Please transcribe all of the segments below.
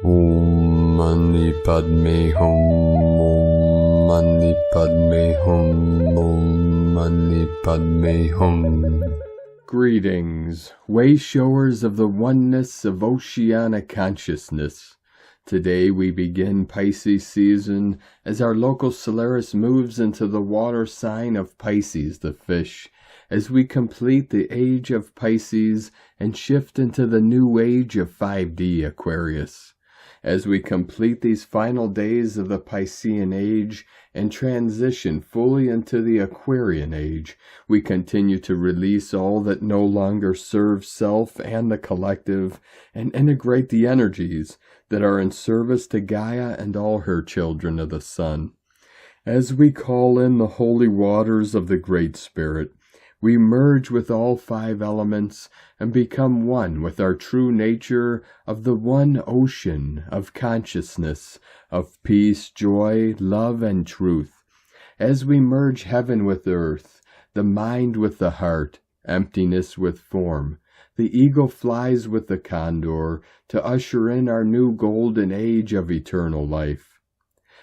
Om Mani Padme Hum, Om Mani Padme Hum, Om Mani Padme Hum. Greetings, way-showers of the oneness of oceanic consciousness. Today we begin Pisces season as our local Solaris moves into the water sign of Pisces, the fish, as we complete the age of Pisces and shift into the new age of 5D Aquarius. As we complete these final days of the Piscean age and transition fully into the Aquarian age, we continue to release all that no longer serves self and the collective and integrate the energies that are in service to Gaia and all her children of the sun. As we call in the holy waters of the Great Spirit, we merge with all 5 elements and become one with our true nature of the one ocean of consciousness, of peace, joy, love, and truth. As we merge heaven with earth, the mind with the heart, emptiness with form, the eagle flies with the condor to usher in our new golden age of eternal life.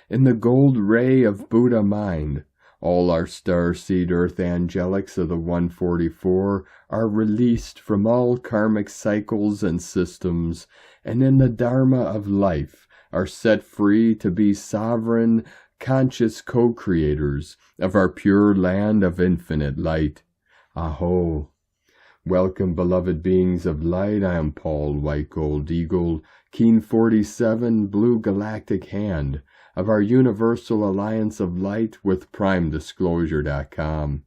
In the gold ray of Buddha mind, all our starseed earth angelics of the 144 are released from all karmic cycles and systems, and in the Dharma of life are set free to be sovereign, conscious co-creators of our pure land of infinite light. A'ho. Welcome, beloved beings of light. I am Paul, White Gold Eagle, Keen 47, Blue Galactic Hand, of our Universal Alliance of Light with PrimeDisclosure.com.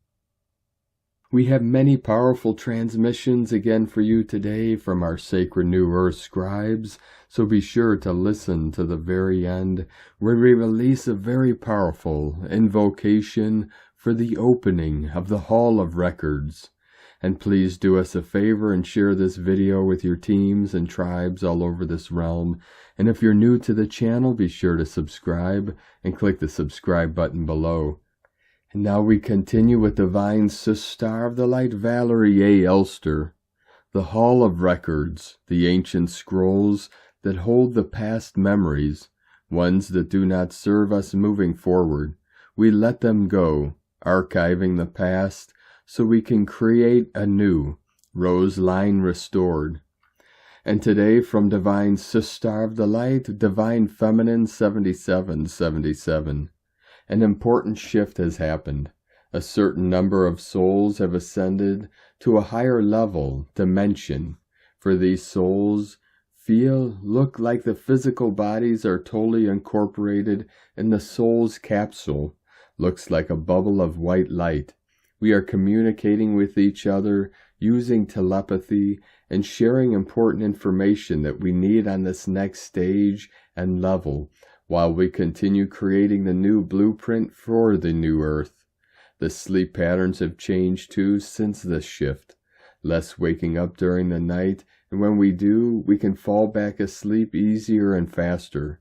We have many powerful transmissions again for you today from our Sacred New Earth scribes, so be sure to listen to the very end, where we release a very powerful invocation for the opening of the Hall of Records. And please do us a favor and share this video with your teams and tribes all over this realm. And if you're new to the channel, be sure to subscribe and click the subscribe button below. And now we continue with Divine Sister of the Light Valerie A. Elster. The Hall of Records, the ancient scrolls that hold the past memories, ones that do not serve us moving forward. We let them go, archiving the past, so we can create a new, rose line restored. And today from Divine Sister of the Light, Divine Feminine 7777. An important shift has happened. A certain number of souls have ascended to a higher level, dimension. For these souls look like the physical bodies are totally incorporated in the soul's capsule. Looks like a bubble of white light. We are communicating with each other using telepathy and sharing important information that we need on this next stage and level while we continue creating the new blueprint for the new earth. The sleep patterns have changed too since this shift. Less waking up during the night, and when we do, we can fall back asleep easier and faster.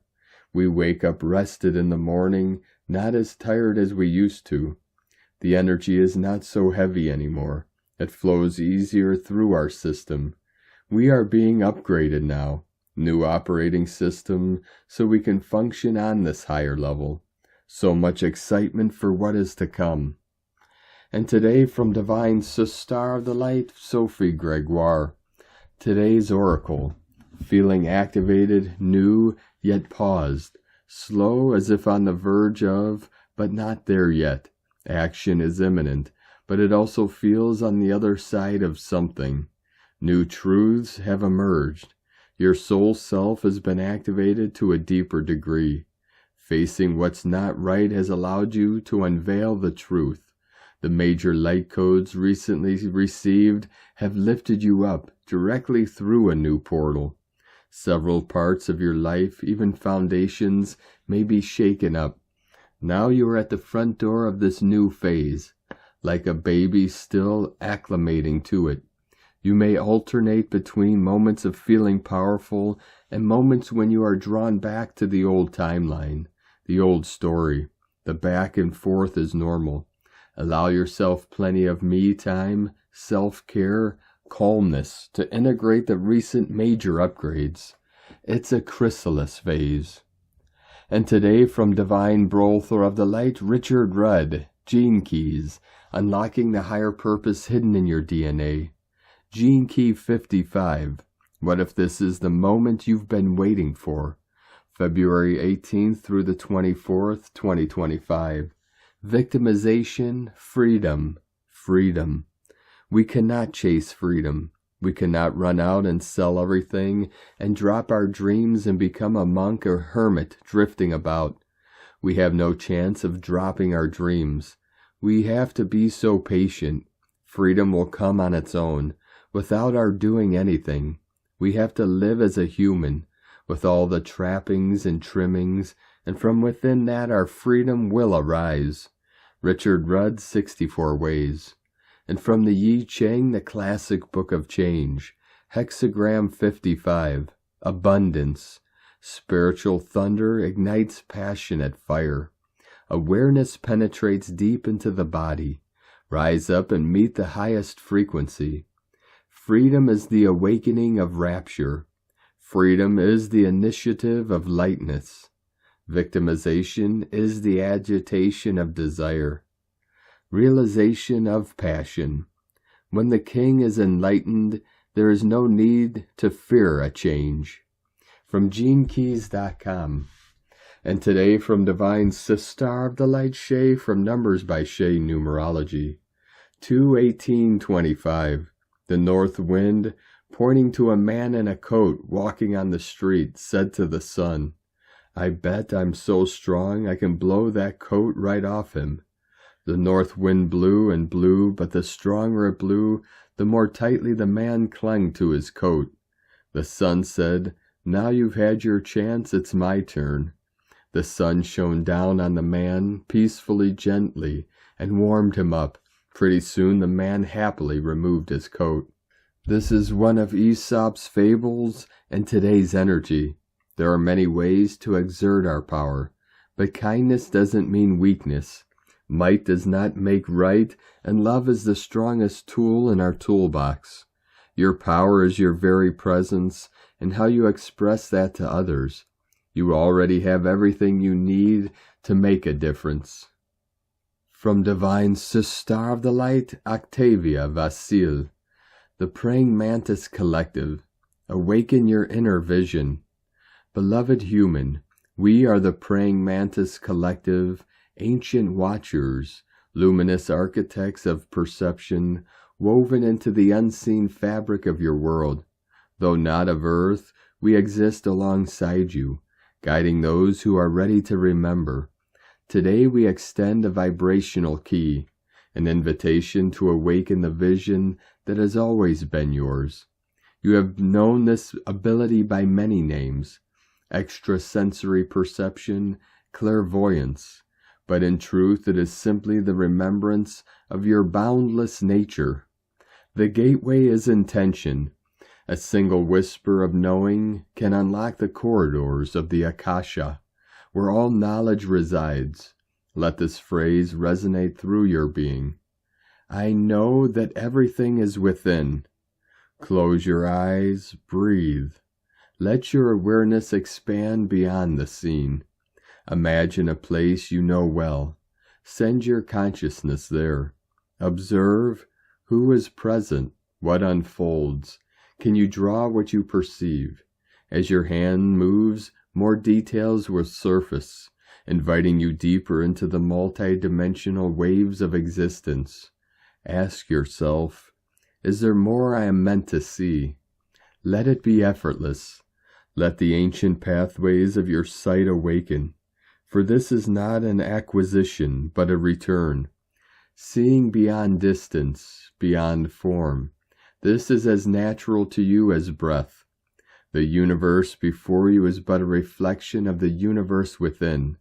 We wake up rested in the morning, not as tired as we used to. The energy is not so heavy anymore. It flows easier through our system. We are being upgraded now. New operating system, so we can function on this higher level. So much excitement for what is to come. And today from Divine Sister of the Light, Sophie Gregoire. Today's Oracle. Feeling activated, new, yet paused. Slow as if on the verge of, but not there yet. Action is imminent, but it also feels on the other side of something. New truths have emerged. Your soul self has been activated to a deeper degree. Facing what's not right has allowed you to unveil the truth. The major light codes recently received have lifted you up directly through a new portal. Several parts of your life, even foundations, may be shaken up. Now you are at the front door of this new phase, like a baby still acclimating to it. You may alternate between moments of feeling powerful and moments when you are drawn back to the old timeline, the old story. The back and forth is normal. Allow yourself plenty of me time, self-care, calmness to integrate the recent major upgrades. It's a chrysalis vase. And today from Divine Brother of the Light, Richard Rudd, Gene Keys, Unlocking the Higher Purpose Hidden in Your DNA. Gene Key 55. What if this is the moment you've been waiting for? February 18th through the 24th, 2025. Victimization, freedom, freedom. We cannot chase freedom. We cannot run out and sell everything and drop our dreams and become a monk or hermit drifting about. We have no chance of dropping our dreams. We have to be so patient. Freedom will come on its own, without our doing anything. We have to live as a human, with all the trappings and trimmings, and from within that our freedom will arise. Richard Rudd, 64 Ways. And from the I Ching, the classic book of change, hexagram 55, abundance. Spiritual thunder ignites passionate fire. Awareness penetrates deep into the body. Rise up and meet the highest frequency. Freedom is the awakening of rapture. Freedom is the initiative of lightness. Victimization is the agitation of desire. Realization of passion. When the king is enlightened, there is no need to fear a change. From GeneKeys.com. And today from Divine Sister of the Light Shay, from Numbers by Shay Numerology. 2/18/25. The north wind, pointing to a man in a coat walking on the street, said to the sun, I bet I'm so strong I can blow that coat right off him. The north wind blew and blew, but the stronger it blew, the more tightly the man clung to his coat. The sun said, Now you've had your chance, it's my turn. The sun shone down on the man, peacefully, gently, and warmed him up. Pretty soon the man happily removed his coat. This is one of Aesop's fables and today's energy. There are many ways to exert our power, but kindness doesn't mean weakness. Might does not make right, and love is the strongest tool in our toolbox. Your power is your very presence, and how you express that to others. You already have everything you need to make a difference. From Divine Sister of the Light, Octavia Vasile. The Praying Mantis Collective. Awaken your inner vision. Beloved human, we are the Praying Mantis Collective, ancient watchers, luminous architects of perception, woven into the unseen fabric of your world. Though not of earth, we exist alongside you, guiding those who are ready to remember. Today we extend a vibrational key, an invitation to awaken the vision that has always been yours. You have known this ability by many names: extrasensory perception, clairvoyance, but in truth it is simply the remembrance of your boundless nature. The gateway is intention. A single whisper of knowing can unlock the corridors of the Akasha, where all knowledge resides. Let this phrase resonate through your being. I know that everything is within. Close your eyes, breathe. Let your awareness expand beyond the scene. Imagine a place you know well. Send your consciousness there. Observe who is present, what unfolds. Can you draw what you perceive? As your hand moves, more details will surface, inviting you deeper into the multi-dimensional waves of existence. Ask yourself, is there more I am meant to see? Let it be effortless. Let the ancient pathways of your sight awaken, for this is not an acquisition, but a return. Seeing beyond distance, beyond form, this is as natural to you as breath. The universe before you is but a reflection of the universe within.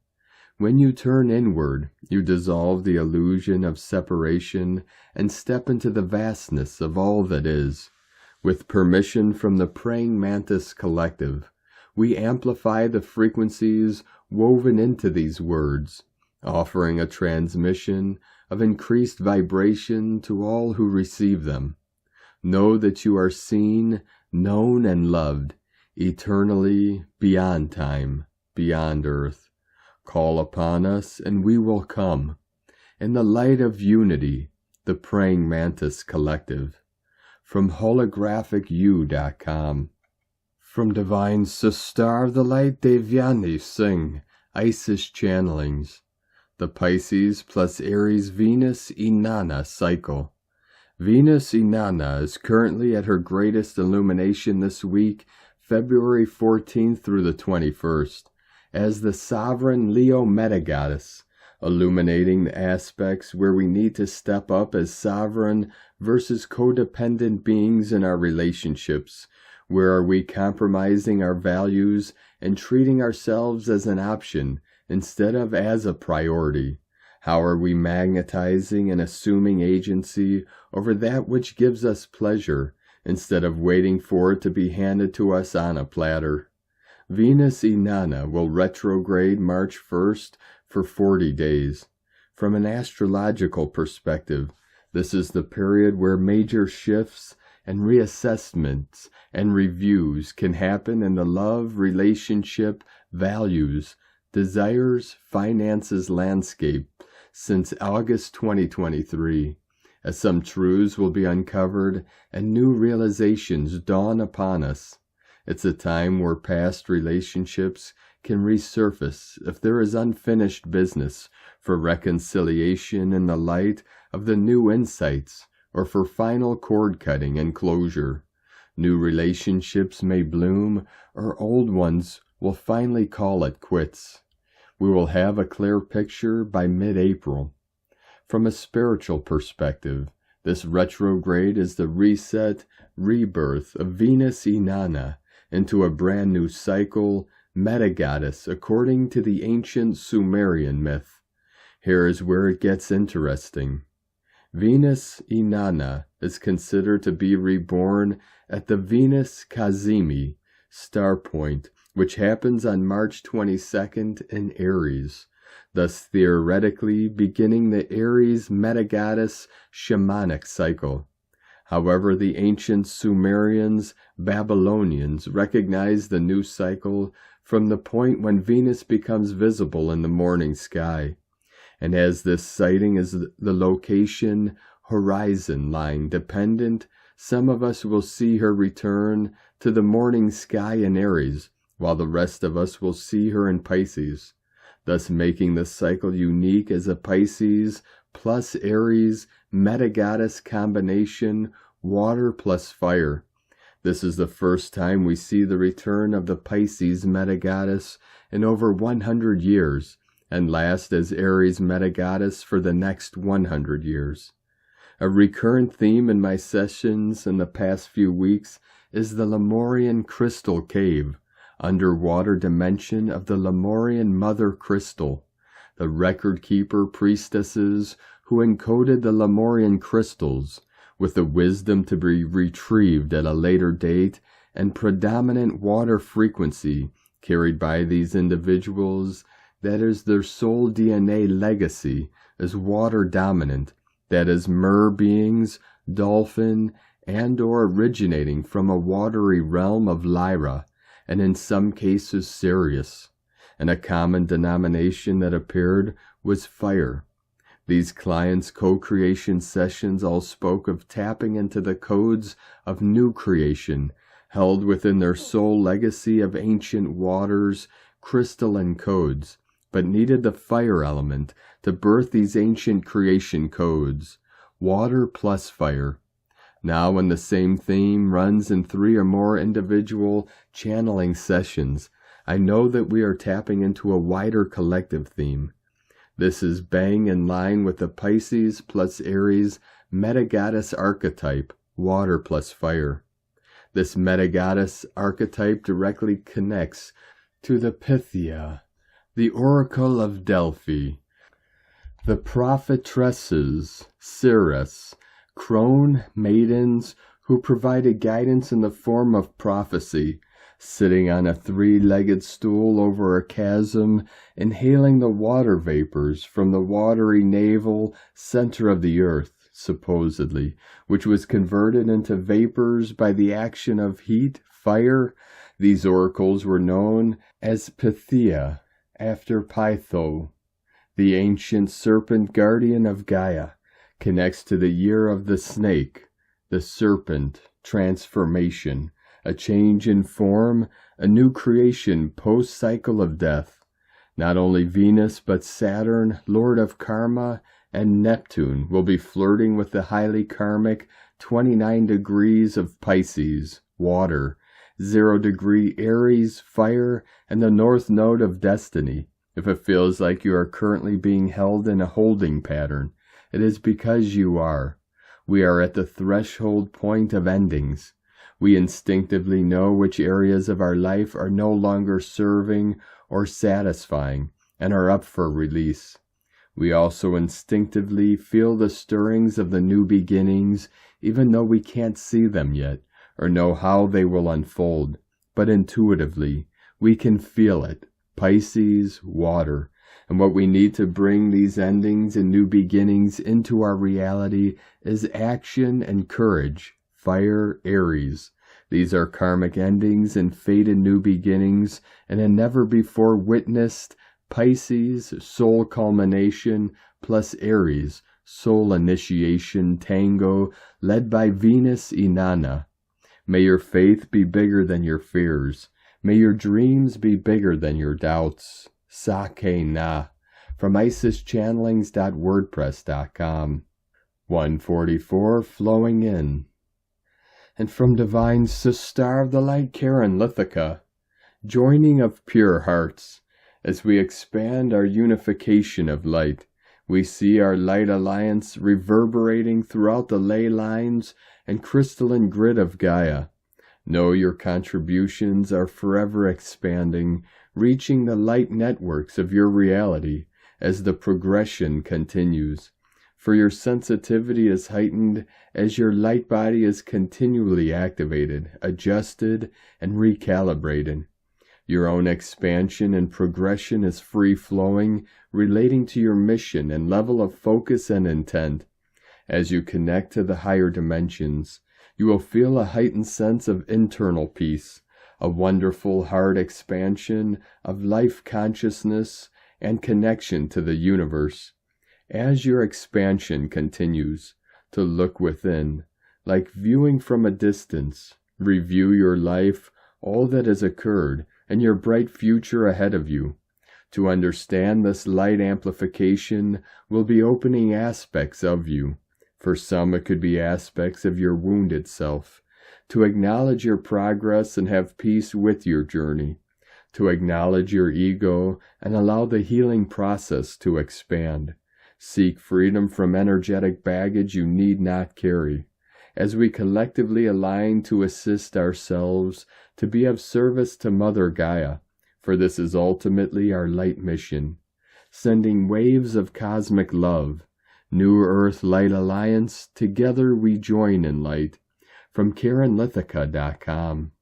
When you turn inward, you dissolve the illusion of separation and step into the vastness of all that is. With permission from the Praying Mantis Collective, we amplify the frequencies woven into these words, offering a transmission of increased vibration to all who receive them. Know that you are seen, known, and loved. eternally beyond time, beyond earth. Call upon us and we will come. In the light of unity, the Praying Mantis Collective. From holographicU.com. From Divine Sister the Elade DATtoNne sing Isis channelings. The Pisces plus Aries Venus Inanna cycle. Venus Inanna is currently at her greatest illumination this week, February 14th through the 21st, as the sovereign Leo metagoddess, illuminating the aspects where we need to step up as sovereign versus codependent beings in our relationships. Where are we compromising our values and treating ourselves as an option instead of as a priority? How are we magnetizing and assuming agency over that which gives us pleasure instead of waiting for it to be handed to us on a platter? Venus Inanna will retrograde March 1st for 40 days. From an astrological perspective, this is the period where major shifts and reassessments and reviews can happen in the love, relationship, values, desires, finances landscape since August 2023, as some truths will be uncovered and new realizations dawn upon us. It's a time where past relationships can resurface if there is unfinished business for reconciliation in the light of the new insights or for final cord cutting and closure. New relationships may bloom, or old ones will finally call it quits. We will have a clear picture by mid-April. From a spiritual perspective, this retrograde is the reset, rebirth of Venus Inanna into a brand new cycle, metagoddess according to the ancient Sumerian myth. Here is where it gets interesting. Venus Inanna is considered to be reborn at the Venus Cazimi star point, which happens on March 22nd in Aries, thus theoretically beginning the Aries metagoddess shamanic cycle. However, the ancient Sumerians, Babylonians recognized the new cycle from the point when Venus becomes visible in the morning sky. And as this sighting is the location horizon line dependent, some of us will see her return to the morning sky in Aries, while the rest of us will see her in Pisces, thus making the cycle unique as a Pisces plus Aries metagoddess combination, water plus fire. This is the first time we see the return of the Pisces metagoddess in over 100 years, and last as Aries metagoddess for the next 100 years. A recurrent theme in my sessions in the past few weeks is the Lemurian crystal cave, underwater dimension of the Lemurian mother crystal, the record-keeper priestesses who encoded the Lemurian crystals with the wisdom to be retrieved at a later date and predominant water frequency carried by these individuals. That is, their soul DNA legacy is water dominant, that is, mer beings, dolphin, and or originating from a watery realm of Lyra, and in some cases Sirius, and a common denomination that appeared was fire. These clients' co-creation sessions all spoke of tapping into the codes of new creation, held within their soul legacy of ancient waters, crystalline codes, but needed the fire element to birth these ancient creation codes, water plus fire. Now when the same theme runs in 3 or more individual channeling sessions, I know that we are tapping into a wider collective theme. This is bang in line with the Pisces plus Aries metagoddess archetype, water plus fire. This metagoddess archetype directly connects to the Pythia, the Oracle of Delphi, the prophetesses, seers, crone maidens who provided guidance in the form of prophecy, sitting on a 3-legged stool over a chasm, inhaling the water vapors from the watery navel center of the earth, supposedly, which was converted into vapors by the action of heat, fire, These oracles were known as Pythia, after Pytho, the ancient serpent guardian of Gaia, connects to the year of the snake, the serpent, transformation, a change in form, a new creation post-cycle of death. Not only Venus, but Saturn, Lord of Karma, and Neptune will be flirting with the highly karmic 29 degrees of Pisces, water, 0 degree Aries, fire, and the north node of destiny. If it feels like you are currently being held in a holding pattern, it is because you are. We are at the threshold point of endings. We instinctively know which areas of our life are no longer serving or satisfying and are up for release. We also instinctively feel the stirrings of the new beginnings, even though we can't see them yet or know how they will unfold. But intuitively, we can feel it. Pisces, water. And what we need to bring these endings and new beginnings into our reality is action and courage. Fire, Aries. These are karmic endings and fated new beginnings, and a never-before witnessed Pisces, soul culmination, plus Aries, soul initiation tango, led by Venus Inanna. May your faith be bigger than your fears. May your dreams be bigger than your doubts. Sake na. From IsisChannelings.wordpress.com. 144 flowing in. And from Divine Star of the Light Karen Lithica, joining of pure hearts. As we expand our unification of light, we see our light alliance reverberating throughout the ley lines and crystalline grid of Gaia. Know your contributions are forever expanding, reaching the light networks of your reality as the progression continues. For your sensitivity is heightened as your light body is continually activated, adjusted, and recalibrated. Your own expansion and progression is free-flowing, relating to your mission and level of focus and intent. As you connect to the higher dimensions, you will feel a heightened sense of internal peace, a wonderful heart expansion of life consciousness and connection to the universe. As your expansion continues, to look within, like viewing from a distance, review your life, all that has occurred, and your bright future ahead of you. To understand this light amplification will be opening aspects of you. For some, it could be aspects of your wounded self. To acknowledge your progress and have peace with your journey. To acknowledge your ego and allow the healing process to expand. Seek freedom from energetic baggage you need not carry. As we collectively align to assist ourselves to be of service to Mother Gaia, for this is ultimately our light mission. Sending waves of cosmic love. New Earth Light Alliance, together we join in light. From KarenLithica.com.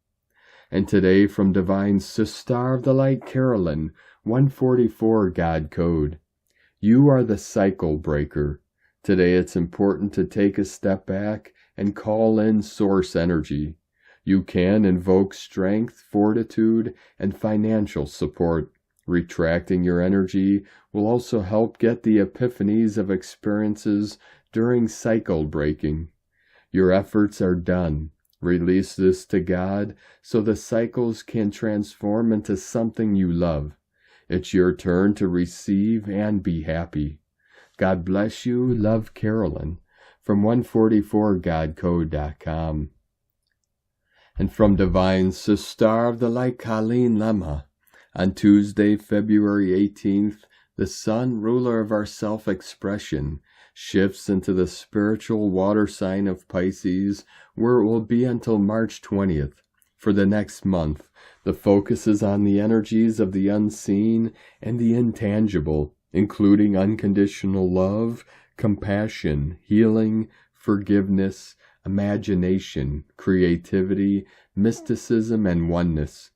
And today from Divine Star of the Light Carolyn, 144 God Code. You are the cycle breaker. Today it's important to take a step back and call in source energy. You can invoke strength, fortitude, and financial support. Retracting your energy will also help get the epiphanies of experiences during cycle breaking. Your efforts are done. Release this to God so the cycles can transform into something you love. It's your turn to receive and be happy. God bless you. Love, Carolyn. From 144godcode.com. And from Divine Star of the Light Colleen Lemma. On Tuesday, February 18th, the Sun, ruler of our self-expression, shifts into the spiritual water sign of Pisces, where it will be until March 20th. For the next month, the focus is on the energies of the unseen and the intangible, including unconditional love, compassion, healing, forgiveness, imagination, creativity, mysticism, and oneness.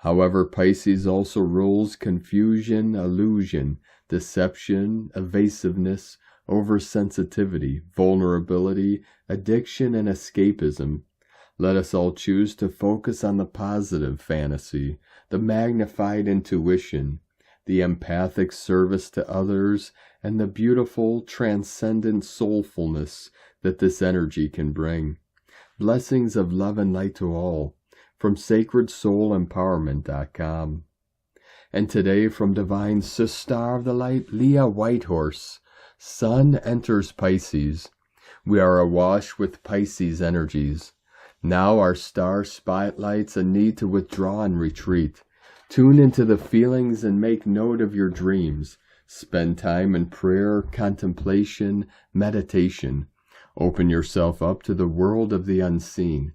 However, Pisces also rules confusion, illusion, deception, evasiveness, oversensitivity, vulnerability, addiction, and escapism. Let us all choose to focus on the positive fantasy, the magnified intuition, the empathic service to others, and the beautiful, transcendent soulfulness that this energy can bring. Blessings of love and light to all, from sacredsoulempowerment.com. And today from Divine Sister of the Light, Leah Whitehorse, Sun enters Pisces. We are awash with Pisces energies. Now our star spotlights a need to withdraw and retreat. Tune into the feelings and make note of your dreams. Spend time in prayer, contemplation, meditation. Open yourself up to the world of the unseen.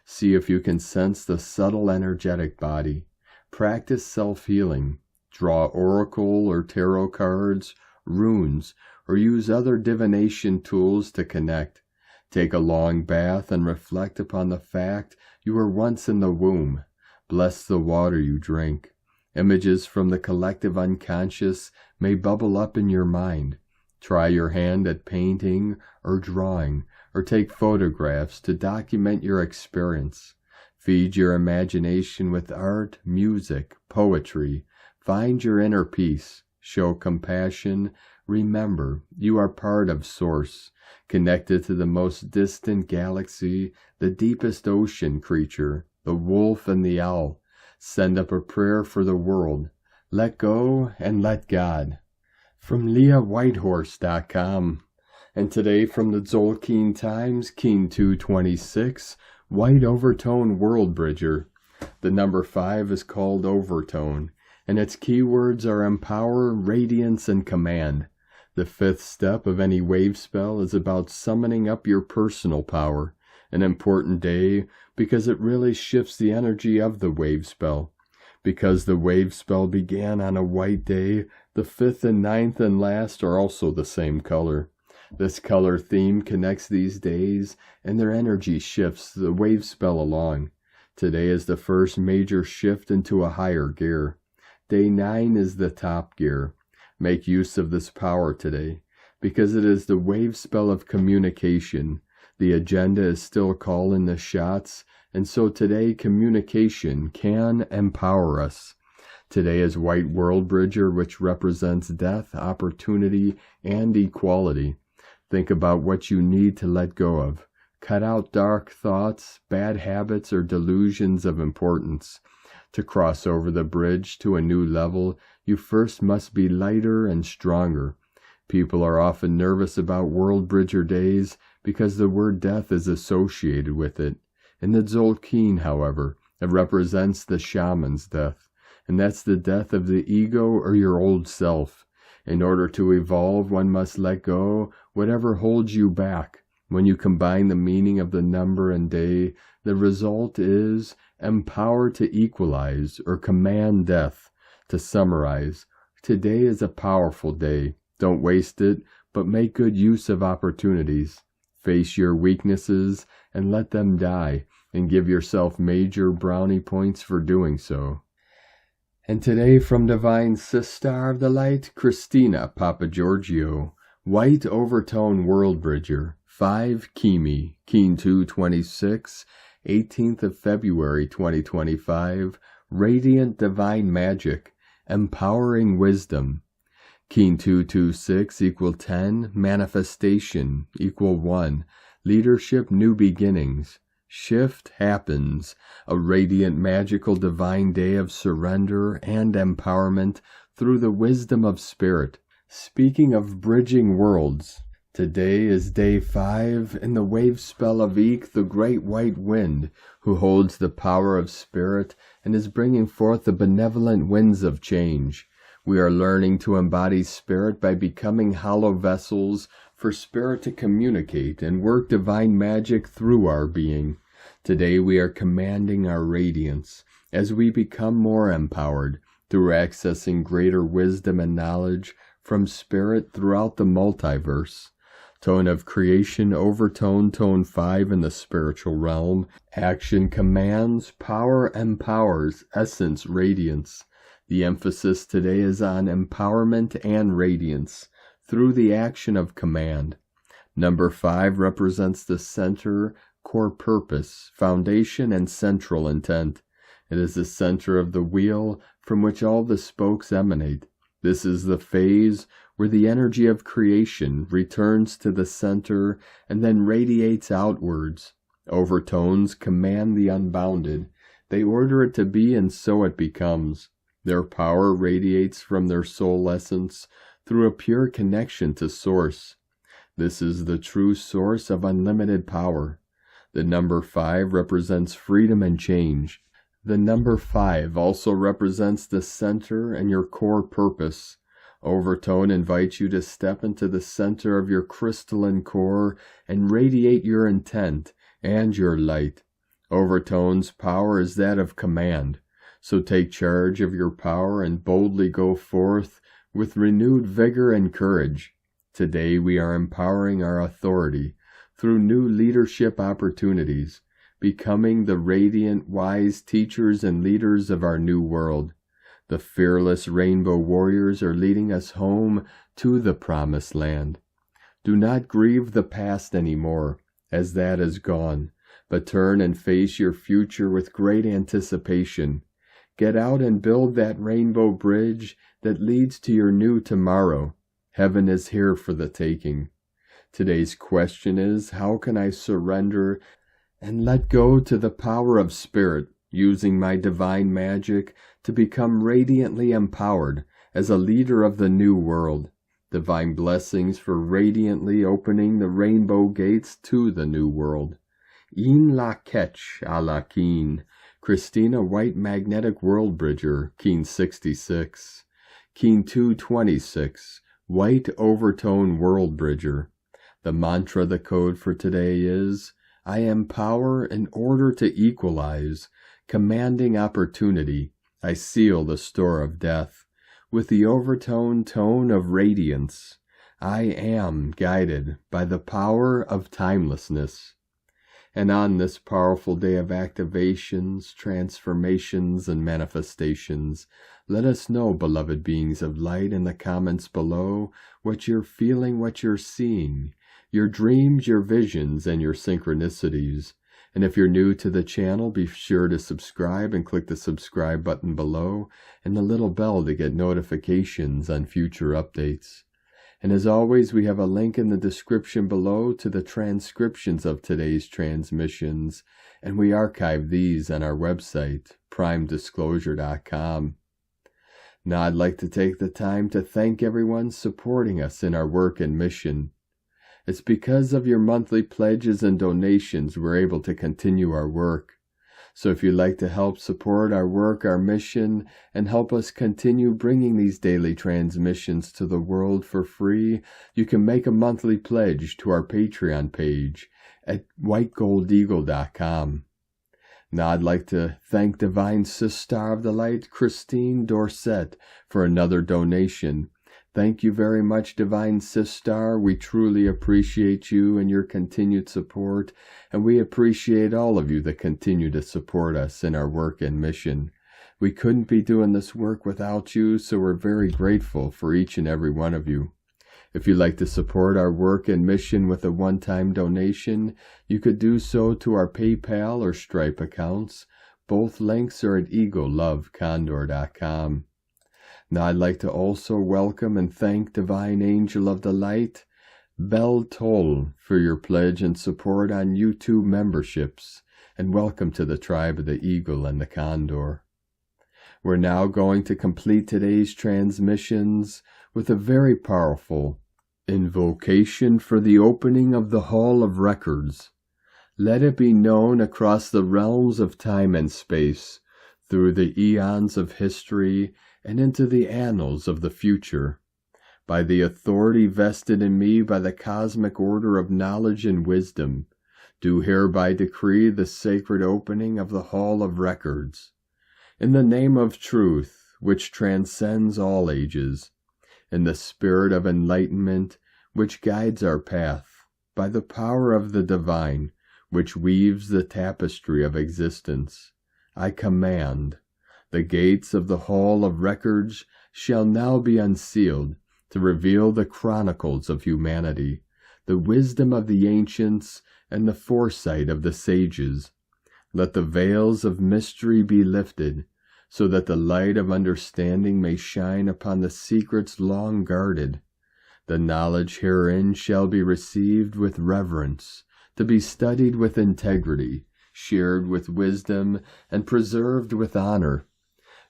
See if you can sense the subtle energetic body. Practice self-healing. Draw oracle or tarot cards, runes, or use other divination tools to connect. Take a long bath and reflect upon the fact you were once in the womb. Bless the water you drink. Images from the collective unconscious may bubble up in your mind. Try your hand at painting or drawing, or take photographs to document your experience. Feed your imagination with art, music, poetry. Find your inner peace. Show compassion. Remember, you are part of Source, connected to the most distant galaxy, the deepest ocean creature, the wolf and the owl. Send up a prayer for the world. Let go and let God. From LeahWhitehorse.com. And today from the Tzolk'in Times, Keen 226, White Overtone World Bridger. The number 5 is called Overtone, and its keywords are empower, radiance, and command. The 5th step of any wave spell is about summoning up your personal power, an important day because it really shifts the energy of the wave spell. Because the wave spell began on a white day, the 5th and 9th and last are also the same color. This color theme connects these days, and their energy shifts the wave spell along. Today is the first major shift into a higher gear. Day 9 is the top gear. Make use of this power today, because it is the wave spell of communication. The agenda is still calling the shots, and so today communication can empower us. Today is White World Bridger, which represents death, opportunity, and equality. Think about what you need to let go of. Cut out dark thoughts, bad habits, or delusions of importance. To cross over the bridge to a new level, you first must be lighter and stronger. People are often nervous about World Bridger days because the word death is associated with it. In the Tzolk'in, however, it represents the shaman's death, and that's the death of the ego or your old self. In order to evolve, one must let go whatever holds you back. When you combine the meaning of the number and day, the result is empower to equalize or command death. To summarize, today is a powerful day. Don't waste it, but make good use of opportunities. Face your weaknesses and let them die, and give yourself major brownie points for doing so. And today from Divine Sister of the Light, Christina Papagiorgio, White Overtone World Bridger, 5 Kimi, Keen 226, 18th of February 2025, Radiant Divine Magic, Empowering Wisdom. Keen 226 equal 10, Manifestation equal 1, Leadership New Beginnings. Shift happens, a radiant magical divine day of surrender and empowerment through the wisdom of spirit. Speaking of bridging worlds, today is day 5 in the wave spell of Eek, the great white wind, who holds the power of spirit and is bringing forth the benevolent winds of change. We are learning to embody spirit by becoming hollow vessels for spirit to communicate and work divine magic through our being. Today we are commanding our radiance as we become more empowered through accessing greater wisdom and knowledge from spirit throughout the multiverse. Tone of creation, overtone, tone 5 in the spiritual realm. Action commands, power empowers, essence radiance. The emphasis today is on empowerment and radiance through the action of command. Number 5 represents the center, core purpose, foundation, and central intent. It is the center of the wheel from which all the spokes emanate. This is the phase where the energy of creation returns to the center and then radiates outwards. Overtones command the unbounded. They order it to be, and so it becomes. Their power radiates from their soul essence through a pure connection to Source. This is the true source of unlimited power. The number 5 represents freedom and change. The number 5 also represents the center and your core purpose. Overtone invites you to step into the center of your crystalline core and radiate your intent and your light. Overtone's power is that of command. So take charge of your power and boldly go forth with renewed vigor and courage. Today we are empowering our authority through new leadership opportunities, becoming the radiant, wise teachers and leaders of our new world. The fearless rainbow warriors are leading us home to the promised land. Do not grieve the past anymore, as that is gone, but turn and face your future with great anticipation. Get out and build that rainbow bridge that leads to your new tomorrow. Heaven is here for the taking. Today's question is, how can I surrender and let go to the power of spirit, using my divine magic to become radiantly empowered as a leader of the new world? Divine blessings for radiantly opening the rainbow gates to the new world. In la ketch a la keen. Christina White Magnetic World Bridger, Keen 66. Keen 226, White Overtone World Bridger. The mantra, the code for today is, I am power in order to equalize, commanding opportunity. I seal the store of death with the overtone tone of radiance. I am guided by the power of timelessness. And on this powerful day of activations, transformations, and manifestations, let us know, beloved beings of light, in the comments below what you're feeling, what you're seeing, your dreams, your visions, and your synchronicities. And if you're new to the channel, be sure to subscribe and click the subscribe button below and the little bell to get notifications on future updates. And as always, we have a link in the description below to the transcriptions of today's transmissions, and we archive these on our website, primedisclosure.com. Now I'd like to take the time to thank everyone supporting us in our work and mission. It's because of your monthly pledges and donations we're able to continue our work. So if you'd like to help support our work, our mission, and help us continue bringing these daily transmissions to the world for free, you can make a monthly pledge to our Patreon page at whitegoldeagle.com. Now I'd like to thank Divine Sister of the Light, Kristine D, for another donation. Thank you very much, Divine Sister. We truly appreciate you and your continued support, and we appreciate all of you that continue to support us in our work and mission. We couldn't be doing this work without you, so we're very grateful for each and every one of you. If you'd like to support our work and mission with a one-time donation, you could do so to our PayPal or Stripe accounts. Both links are at eaglelovecondor.com. Now I'd like to also welcome and thank Divine Angel of the Light, Bell Toll, for your pledge and support on YouTube memberships, and welcome to the tribe of the Eagle and the Condor. We're now going to complete today's transmissions with a very powerful invocation for the opening of the Hall of Records. Let it be known across the realms of time and space, through the eons of history, and into the annals of the future. By the authority vested in me by the cosmic order of knowledge and wisdom, do hereby decree the sacred opening of the Hall of Records. In the name of truth, which transcends all ages, in the spirit of enlightenment, which guides our path, by the power of the divine, which weaves the tapestry of existence, I command, the gates of the Hall of Records shall now be unsealed to reveal the chronicles of humanity, the wisdom of the ancients, and the foresight of the sages. Let the veils of mystery be lifted, so that the light of understanding may shine upon the secrets long guarded. The knowledge herein shall be received with reverence, to be studied with integrity, shared with wisdom, and preserved with honor.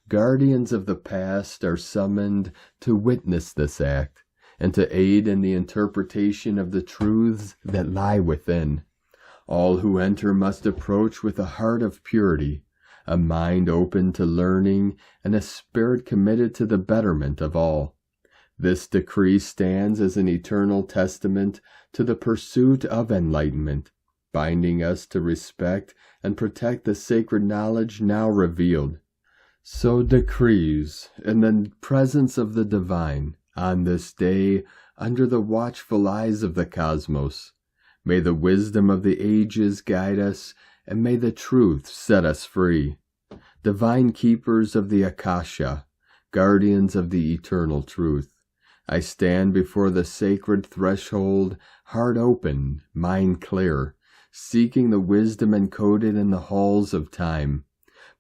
Guardians of the past are summoned to witness this act, and to aid in the interpretation of the truths that lie within. All who enter must approach with a heart of purity, a mind open to learning, and a spirit committed to the betterment of all. This decree stands as an eternal testament to the pursuit of enlightenment, binding us to respect and protect the sacred knowledge now revealed. So decrees, in the presence of the divine, on this day, under the watchful eyes of the cosmos. May the wisdom of the ages guide us, and may the truth set us free. Divine keepers of the Akasha, guardians of the eternal truth, I stand before the sacred threshold, heart open, mind clear, seeking the wisdom encoded in the halls of time.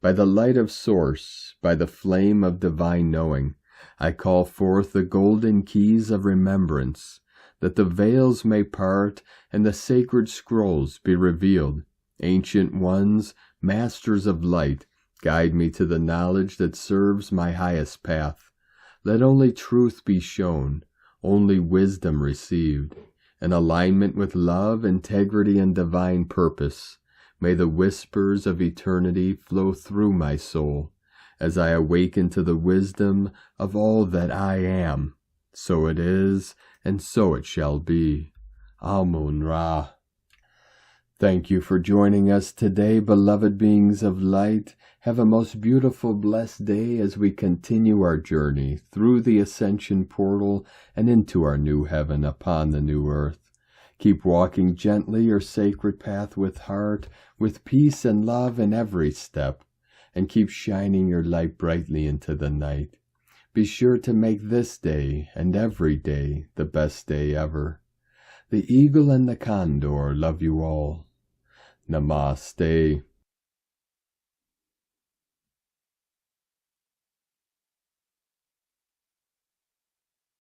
By the light of source, by the flame of divine knowing, I call forth the golden keys of remembrance, that the veils may part and the sacred scrolls be revealed. Ancient ones, masters of light, guide me to the knowledge that serves my highest path. Let only truth be shown, only wisdom received. In alignment with love, integrity, and divine purpose, may the whispers of eternity flow through my soul, as I awaken to the wisdom of all that I am. So it is, and so it shall be. Amun-Ra. Thank you for joining us today, beloved beings of light. Have a most beautiful, blessed day as we continue our journey through the ascension portal and into our new heaven upon the new earth. Keep walking gently your sacred path with heart, with peace and love in every step, and keep shining your light brightly into the night. Be sure to make this day and every day the best day ever. The eagle and the condor love you all. Namaste.